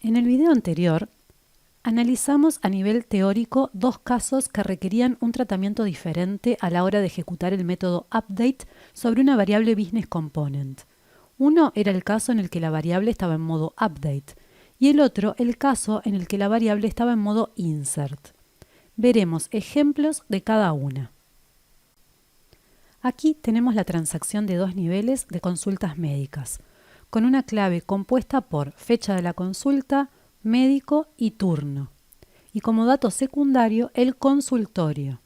En el video anterior, analizamos a nivel teórico dos casos que requerían un tratamiento diferente a la hora de ejecutar el método update sobre una variable business component. Uno era el caso en el que la variable estaba en modo update y el otro el caso en el que la variable estaba en modo insert. Veremos ejemplos de cada una. Aquí tenemos la transacción de dos niveles de consultas médicas, con una clave compuesta por fecha de la consulta, médico y turno, y como dato secundario el consultorio,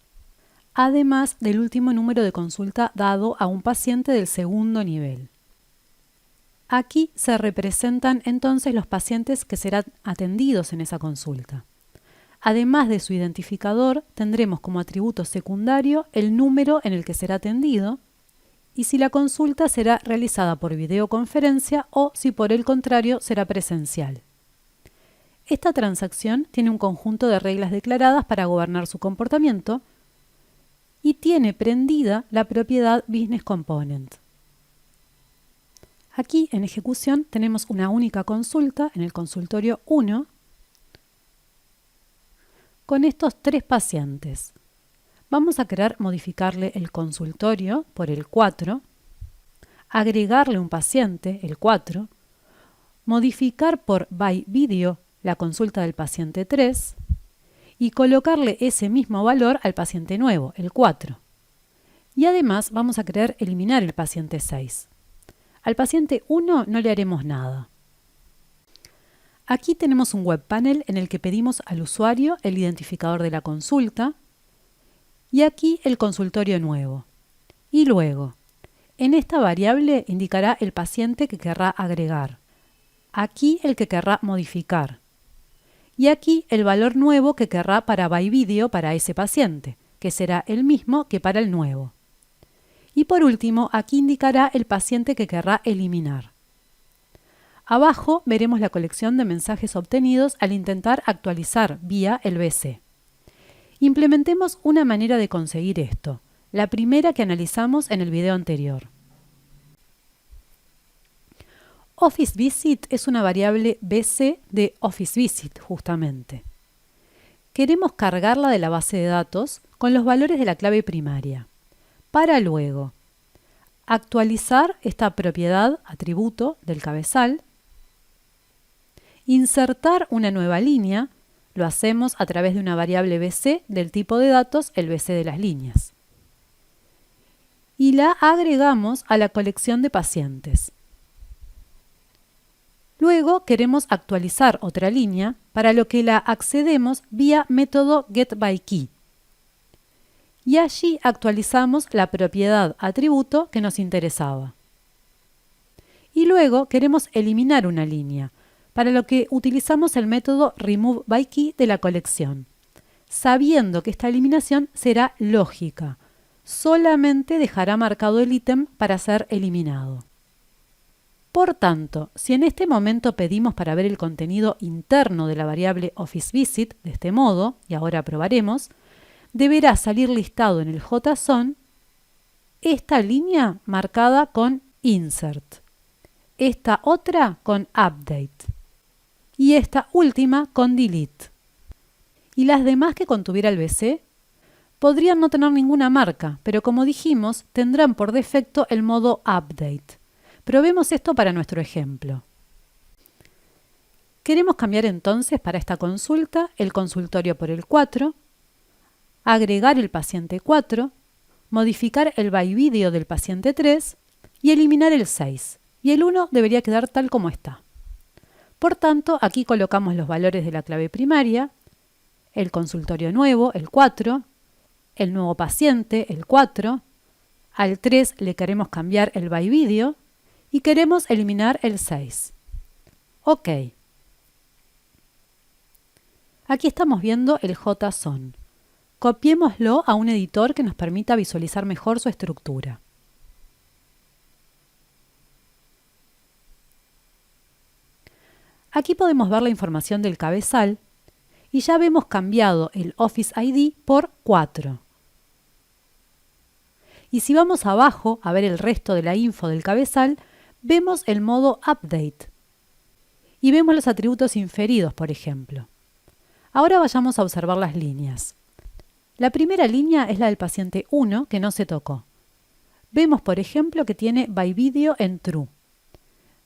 además del último número de consulta dado a un paciente del segundo nivel. Aquí se representan entonces los pacientes que serán atendidos en esa consulta. Además de su identificador, tendremos como atributo secundario el número en el que será atendido y si la consulta será realizada por videoconferencia o si por el contrario será presencial. Esta transacción tiene un conjunto de reglas declaradas para gobernar su comportamiento y tiene prendida la propiedad Business Component. Aquí en ejecución tenemos una única consulta en el consultorio 1 con estos tres pacientes. Vamos a querer modificarle el consultorio por el 4, agregarle un paciente, el 4, modificar por by video la consulta del paciente 3 y colocarle ese mismo valor al paciente nuevo, el 4. Y además vamos a querer eliminar el paciente 6. Al paciente 1 no le haremos nada. Aquí tenemos un web panel en el que pedimos al usuario el identificador de la consulta y aquí el consultorio nuevo. Y luego, en esta variable indicará el paciente que querrá agregar, aquí el que querrá modificar y aquí el valor nuevo que querrá para by video para ese paciente, que será el mismo que para el nuevo. Y por último, aquí indicará el paciente que querrá eliminar. Abajo veremos la colección de mensajes obtenidos al intentar actualizar vía el BC. Implementemos una manera de conseguir esto, la primera que analizamos en el video anterior. Office Visit es una variable BC de Office Visit, justamente. Queremos cargarla de la base de datos con los valores de la clave primaria, para luego actualizar esta propiedad, atributo del cabezal, insertar una nueva línea, lo hacemos a través de una variable BC del tipo de datos, el BC de las líneas. Y la agregamos a la colección de pacientes. Luego queremos actualizar otra línea, para lo que la accedemos vía método getByKey. Y allí actualizamos la propiedad atributo que nos interesaba. Y luego queremos eliminar una línea, para lo que utilizamos el método removeByKey de la colección, sabiendo que esta eliminación será lógica, solamente dejará marcado el ítem para ser eliminado. Por tanto, si en este momento pedimos para ver el contenido interno de la variable OfficeVisit de este modo, y ahora probaremos, deberá salir listado en el JSON esta línea marcada con Insert, esta otra con Update y esta última con Delete. Y las demás que contuviera el BC podrían no tener ninguna marca, pero como dijimos, tendrán por defecto el modo Update. Probemos esto para nuestro ejemplo. Queremos cambiar entonces para esta consulta el consultorio por el 4, agregar el paciente 4, modificar el by video del paciente 3 y eliminar el 6. Y el 1 debería quedar tal como está. Por tanto, aquí colocamos los valores de la clave primaria, el consultorio nuevo, el 4, el nuevo paciente, el 4, al 3 le queremos cambiar el by video y queremos eliminar el 6. OK. Aquí estamos viendo el JSON. Copiémoslo a un editor que nos permita visualizar mejor su estructura. Aquí podemos ver la información del cabezal y ya vemos cambiado el Office ID por 4. Y si vamos abajo a ver el resto de la info del cabezal, vemos el modo Update. y vemos los atributos inferidos, por ejemplo. Ahora vayamos a observar las líneas. La primera línea es la del paciente 1, que no se tocó. Vemos, por ejemplo, que tiene by video en true.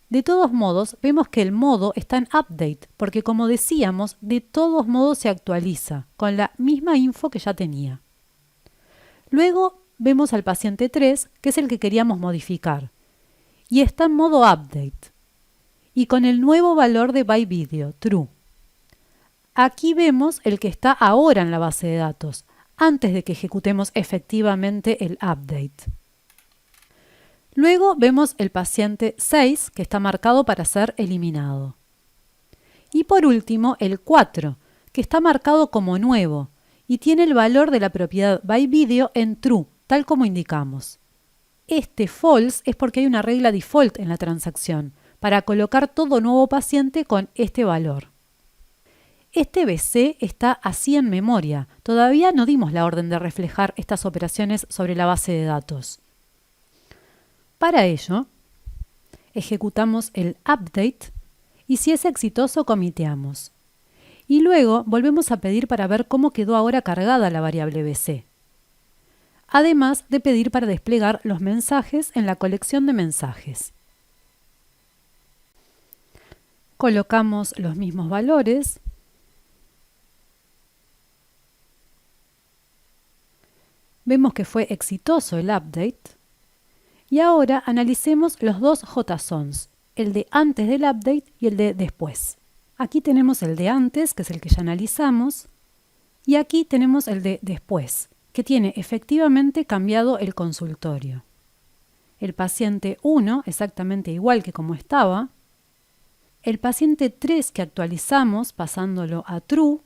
De todos modos, vemos que el modo está en update, porque como decíamos, de todos modos se actualiza, con la misma info que ya tenía. Luego vemos al paciente 3, que es el que queríamos modificar, y está en modo update, y con el nuevo valor de by video, true. Aquí vemos el que está ahora en la base de datos, antes de que ejecutemos efectivamente el update. Luego vemos el paciente 6, que está marcado para ser eliminado. Y por último, el 4, que está marcado como nuevo y tiene el valor de la propiedad byVideo en true, tal como indicamos. Este false es porque hay una regla default en la transacción, para colocar todo nuevo paciente con este valor. Este BC está así en memoria. Todavía no dimos la orden de reflejar estas operaciones sobre la base de datos. Para ello, ejecutamos el update y si es exitoso, comiteamos. Y luego volvemos a pedir para ver cómo quedó ahora cargada la variable BC. Además de pedir para desplegar los mensajes en la colección de mensajes. Colocamos los mismos valores. Vemos que fue exitoso el update. Y ahora analicemos los dos JSONs, el de antes del update y el de después. Aquí tenemos el de antes, que es el que ya analizamos, y aquí tenemos el de después, que tiene efectivamente cambiado el consultorio. El paciente 1 exactamente igual que como estaba, el paciente 3 que actualizamos pasándolo a true,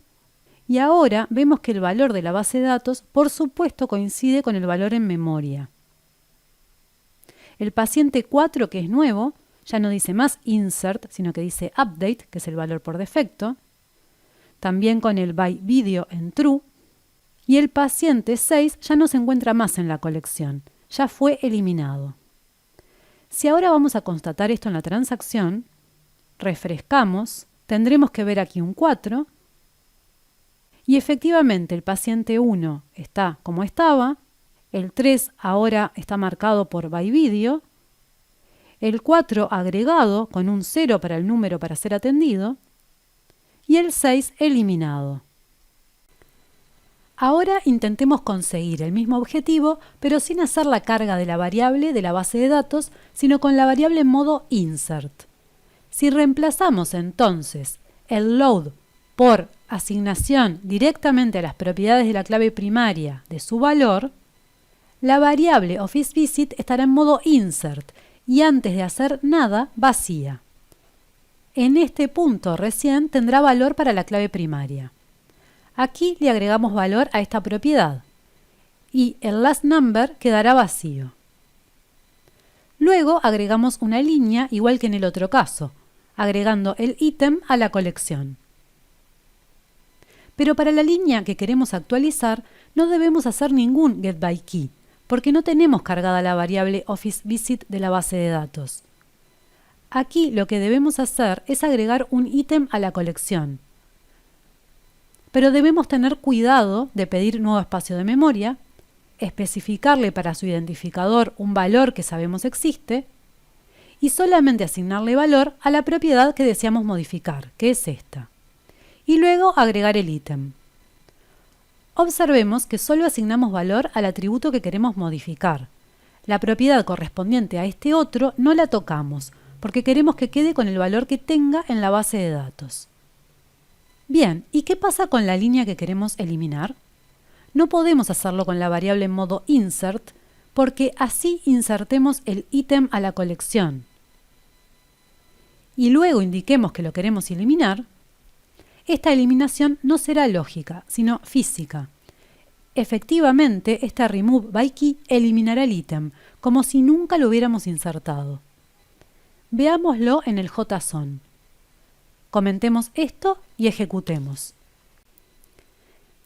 y ahora vemos que el valor de la base de datos por supuesto coincide con el valor en memoria. El paciente 4, que es nuevo, ya no dice más insert, sino que dice update, que es el valor por defecto. También con el by video en true. Y el paciente 6 ya no se encuentra más en la colección, ya fue eliminado. Si ahora vamos a constatar esto en la transacción, refrescamos, tendremos que ver aquí un 4. Y efectivamente el paciente 1 está como estaba. El 3 ahora está marcado por byVideo, el 4 agregado con un 0 para el número para ser atendido y el 6 eliminado. Ahora intentemos conseguir el mismo objetivo, pero sin hacer la carga de la variable de la base de datos, sino con la variable en modo insert. Si reemplazamos entonces el load por asignación directamente a las propiedades de la clave primaria de su valor, la variable OfficeVisit estará en modo insert y antes de hacer nada, vacía. En este punto recién tendrá valor para la clave primaria. Aquí le agregamos valor a esta propiedad y el last number quedará vacío. Luego agregamos una línea igual que en el otro caso, agregando el ítem a la colección. Pero para la línea que queremos actualizar no debemos hacer ningún getByKey, porque no tenemos cargada la variable OfficeVisit de la base de datos. Aquí lo que debemos hacer es agregar un ítem a la colección. Pero debemos tener cuidado de pedir nuevo espacio de memoria, especificarle para su identificador un valor que sabemos existe y solamente asignarle valor a la propiedad que deseamos modificar, que es esta. Y luego agregar el ítem. Observemos que solo asignamos valor al atributo que queremos modificar. La propiedad correspondiente a este otro no la tocamos, porque queremos que quede con el valor que tenga en la base de datos. Bien, ¿y qué pasa con la línea que queremos eliminar? No podemos hacerlo con la variable en modo insert, porque así insertemos el ítem a la colección. Y luego indiquemos que lo queremos eliminar. Esta eliminación no será lógica, sino física. Efectivamente, esta removeByKey eliminará el ítem, como si nunca lo hubiéramos insertado. Veámoslo en el JSON. Comentemos esto y ejecutemos.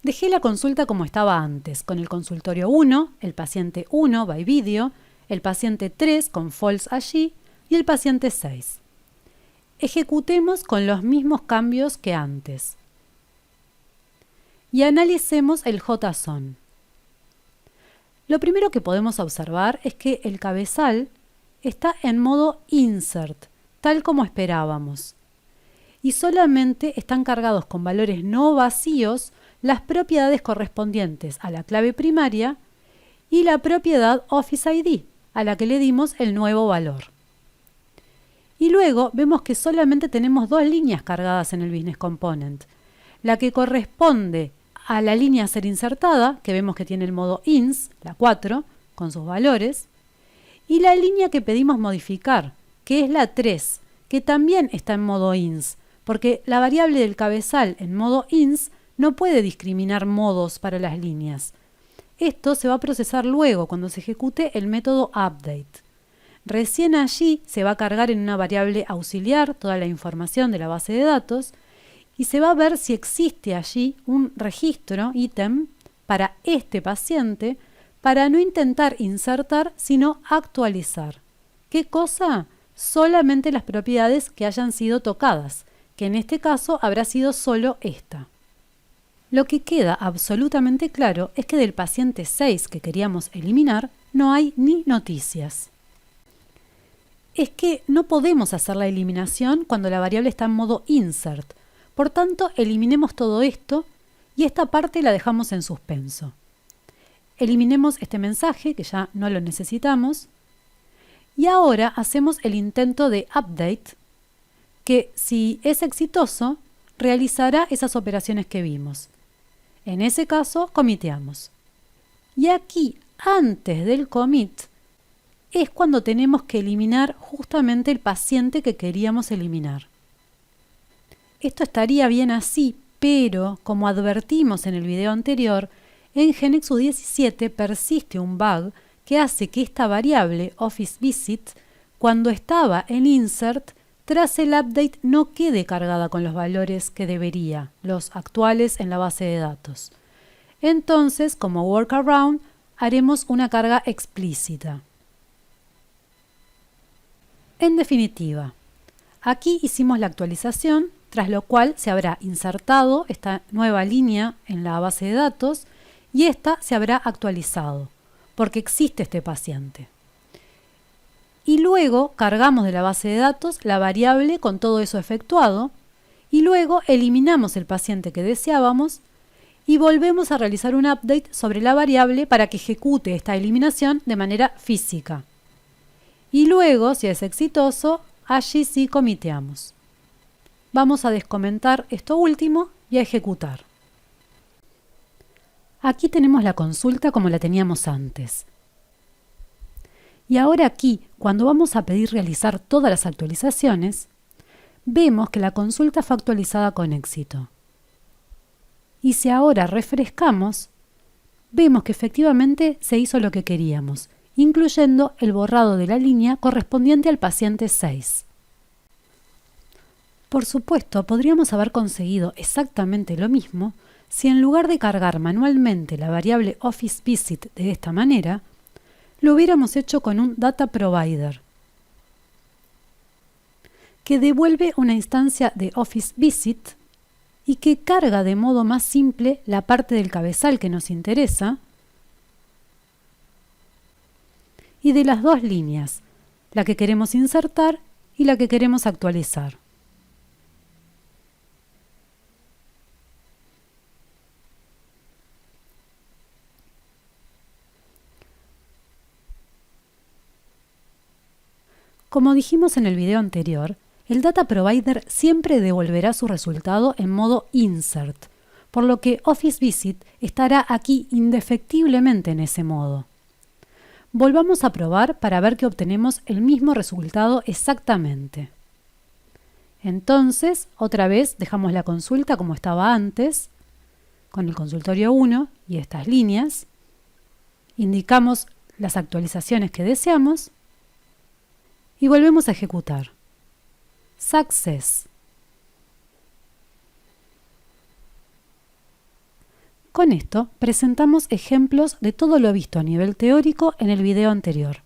Dejé la consulta como estaba antes, con el consultorio 1, el paciente 1 byVideo, el paciente 3 con false allí y el paciente 6. ejecutemos con los mismos cambios que antes. Y analicemos el JSON. Lo primero que podemos observar es que el cabezal está en modo insert, tal como esperábamos. Y solamente están cargados con valores no vacíos las propiedades correspondientes a la clave primaria y la propiedad Office ID, a la que le dimos el nuevo valor. Y luego vemos que solamente tenemos dos líneas cargadas en el Business Component. La que corresponde a la línea a ser insertada, que vemos que tiene el modo ins, la 4, con sus valores, y la línea que pedimos modificar, que es la 3, que también está en modo ins, porque la variable del cabezal en modo ins no puede discriminar modos para las líneas. Esto se va a procesar luego cuando se ejecute el método update. Recién allí se va a cargar en una variable auxiliar toda la información de la base de datos y se va a ver si existe allí un registro, ítem, para este paciente para no intentar insertar, sino actualizar. ¿Qué cosa? Solamente las propiedades que hayan sido tocadas, que en este caso habrá sido solo esta. Lo que queda absolutamente claro es que del paciente 6 que queríamos eliminar no hay ni noticias. Es que no podemos hacer la eliminación cuando la variable está en modo insert. Por tanto, eliminemos todo esto y esta parte la dejamos en suspenso. Eliminemos este mensaje que ya no lo necesitamos y ahora hacemos el intento de update que, si es exitoso, realizará esas operaciones que vimos. En ese caso, comiteamos. Y aquí, antes del commit, es cuando tenemos que eliminar justamente el paciente que queríamos eliminar. Esto estaría bien así, pero, como advertimos en el video anterior, en GeneXus 17 persiste un bug que hace que esta variable OfficeVisit, cuando estaba en insert, tras el update no quede cargada con los valores que debería, los actuales en la base de datos. Entonces, como workaround, haremos una carga explícita. En definitiva, aquí hicimos la actualización, tras lo cual se habrá insertado esta nueva línea en la base de datos y esta se habrá actualizado, porque existe este paciente. Y luego cargamos de la base de datos la variable con todo eso efectuado y luego eliminamos el paciente que deseábamos y volvemos a realizar un update sobre la variable para que ejecute esta eliminación de manera física. Y luego, si es exitoso, allí sí comiteamos. Vamos a descomentar esto último y a ejecutar. Aquí tenemos la consulta como la teníamos antes. Y ahora aquí, cuando vamos a pedir realizar todas las actualizaciones, vemos que la consulta fue actualizada con éxito. Y si ahora refrescamos, vemos que efectivamente se hizo lo que queríamos, incluyendo el borrado de la línea correspondiente al paciente 6. Por supuesto, podríamos haber conseguido exactamente lo mismo si en lugar de cargar manualmente la variable OfficeVisit de esta manera, lo hubiéramos hecho con un Data Provider, que devuelve una instancia de OfficeVisit y que carga de modo más simple la parte del cabezal que nos interesa y de las dos líneas, la que queremos insertar y la que queremos actualizar. Como dijimos en el video anterior, el Data Provider siempre devolverá su resultado en modo insert, por lo que OfficeVisit estará aquí indefectiblemente en ese modo. Volvamos a probar para ver que obtenemos el mismo resultado exactamente. Entonces, otra vez dejamos la consulta como estaba antes, con el consultorio 1 y estas líneas. Indicamos las actualizaciones que deseamos y volvemos a ejecutar. Success. Con esto presentamos ejemplos de todo lo visto a nivel teórico en el video anterior.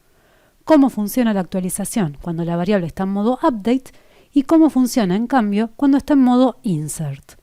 Cómo funciona la actualización cuando la variable está en modo update y cómo funciona en cambio cuando está en modo insert.